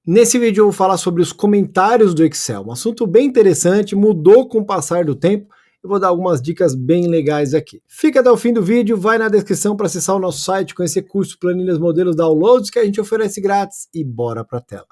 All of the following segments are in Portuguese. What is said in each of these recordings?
Nesse vídeo eu vou falar sobre os comentários do Excel, um assunto bem interessante, mudou com o passar do tempo. Eu vou dar algumas dicas bem legais aqui. Fica até o fim do vídeo, vai na descrição para acessar o nosso site, conhecer cursos, planilhas, modelos, downloads que a gente oferece grátis e bora para a tela.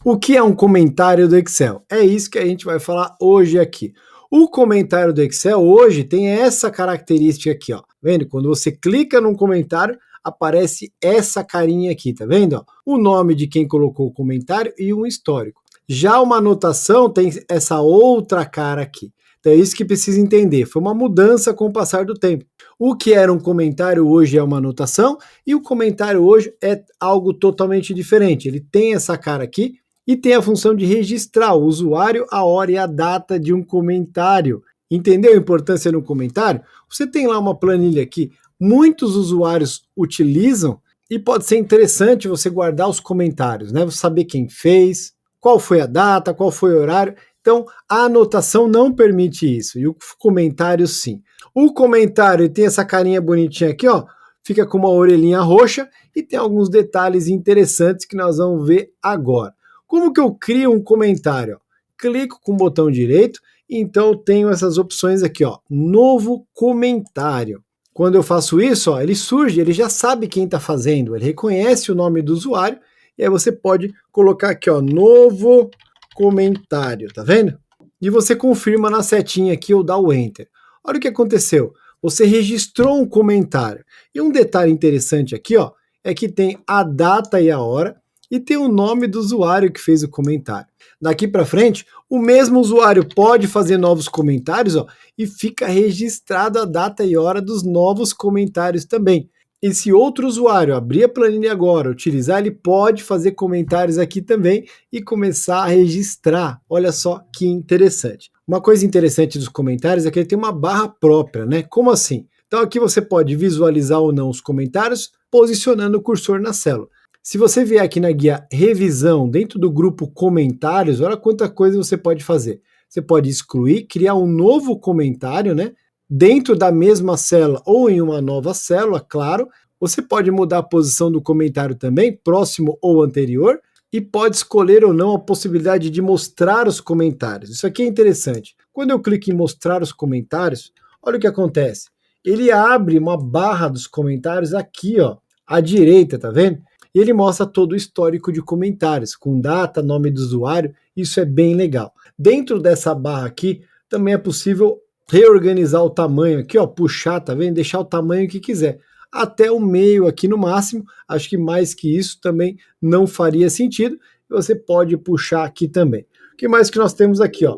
O que é um comentário do Excel? É isso que a gente vai falar hoje aqui. O comentário do Excel hoje tem essa característica aqui, ó. Vendo? Quando você clica num comentário, aparece essa carinha aqui, tá vendo? Ó, o nome de quem colocou o comentário e um histórico. Já uma anotação tem essa outra cara aqui. Então é isso que precisa entender. Foi uma mudança com o passar do tempo. O que era um comentário hoje é uma anotação e o comentário hoje é algo totalmente diferente. Ele tem essa cara aqui e tem a função de registrar o usuário, a hora e a data de um comentário. Entendeu a importância no comentário? Você tem lá uma planilha aqui, muitos usuários utilizam e pode ser interessante você guardar os comentários, né? Você saber quem fez, qual foi a data, qual foi o horário. Então, a anotação não permite isso e o comentário sim. O comentário tem essa carinha bonitinha aqui, ó, fica com uma orelhinha roxa e tem alguns detalhes interessantes que nós vamos ver agora. Como que eu crio um comentário? Clico com o botão direito, então eu tenho essas opções aqui, ó, novo comentário. Quando eu faço isso, ó, ele surge, ele já sabe quem está fazendo, ele reconhece o nome do usuário, e aí você pode colocar aqui, ó, novo comentário, tá vendo? E você confirma na setinha aqui ou dá o Enter. Olha o que aconteceu, você registrou um comentário. E um detalhe interessante aqui, ó, é que tem a data e a hora, e tem o nome do usuário que fez o comentário. Daqui para frente, o mesmo usuário pode fazer novos comentários, ó, e fica registrado a data e hora dos novos comentários também. E se outro usuário abrir a planilha agora, utilizar, ele pode fazer comentários aqui também e começar a registrar. Olha só que interessante. Uma coisa interessante dos comentários é que ele tem uma barra própria, né? Como assim? Então aqui você pode visualizar ou não os comentários posicionando o cursor na célula. Se você vier aqui na guia revisão, dentro do grupo comentários, olha quanta coisa você pode fazer. Você pode excluir, criar um novo comentário, né? Dentro da mesma célula ou em uma nova célula, claro. Você pode mudar a posição do comentário também, próximo ou anterior, e pode escolher ou não a possibilidade de mostrar os comentários. Isso aqui é interessante. Quando eu clico em mostrar os comentários, olha o que acontece. Ele abre uma barra dos comentários aqui, ó, à direita, tá vendo? E ele mostra todo o histórico de comentários, com data, nome do usuário, isso é bem legal. Dentro dessa barra aqui, também é possível reorganizar o tamanho aqui, ó, puxar, tá vendo? Deixar o tamanho que quiser. Até o meio aqui no máximo, acho que mais que isso também não faria sentido. Você pode puxar aqui também. O que mais que nós temos aqui, ó?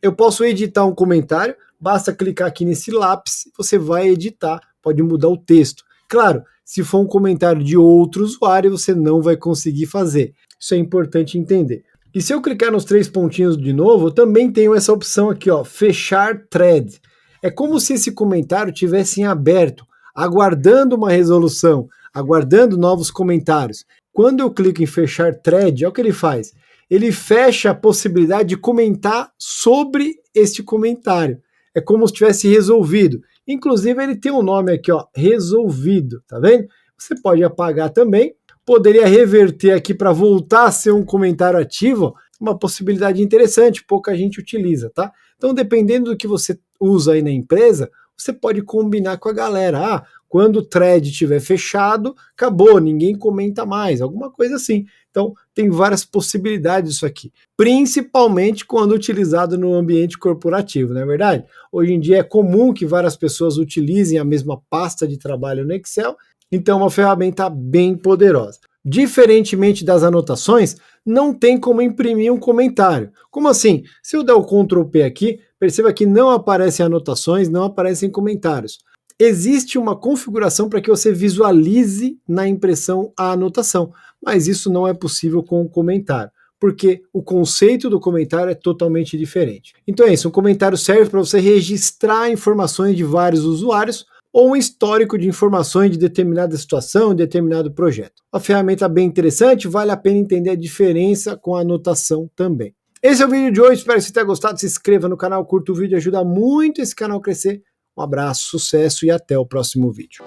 Eu posso editar um comentário, basta clicar aqui nesse lápis, você vai editar, pode mudar o texto. Claro, se for um comentário de outro usuário, você não vai conseguir fazer. Isso é importante entender. E se eu clicar nos três pontinhos de novo, eu também tenho essa opção aqui, ó, fechar thread. É como se esse comentário tivesse em aberto, aguardando uma resolução, aguardando novos comentários. Quando eu clico em fechar thread, olha o que ele faz. Ele fecha a possibilidade de comentar sobre este comentário. É como se tivesse resolvido. Inclusive ele tem um nome aqui, ó, resolvido, tá vendo? Você pode apagar também, poderia reverter aqui para voltar a ser um comentário ativo, uma possibilidade interessante, pouca gente utiliza, tá? Então dependendo do que você usa aí na empresa, você pode combinar com a galera, quando o thread estiver fechado, acabou, ninguém comenta mais, alguma coisa assim. Então, tem várias possibilidades disso aqui, principalmente quando utilizado no ambiente corporativo, não é verdade? Hoje em dia é comum que várias pessoas utilizem a mesma pasta de trabalho no Excel, então é uma ferramenta bem poderosa. Diferentemente das anotações, não tem como imprimir um comentário. Como assim? Se eu der o Ctrl P aqui, perceba que não aparecem anotações, não aparecem comentários. Existe uma configuração para que você visualize na impressão a anotação, mas isso não é possível com o comentário, porque o conceito do comentário é totalmente diferente. Então é isso, um comentário serve para você registrar informações de vários usuários ou um histórico de informações de determinada situação, de determinado projeto. Uma ferramenta bem interessante, vale a pena entender a diferença com a anotação também. Esse é o vídeo de hoje, espero que você tenha gostado, se inscreva no canal, curta o vídeo, ajuda muito esse canal a crescer. Um abraço, sucesso e até o próximo vídeo.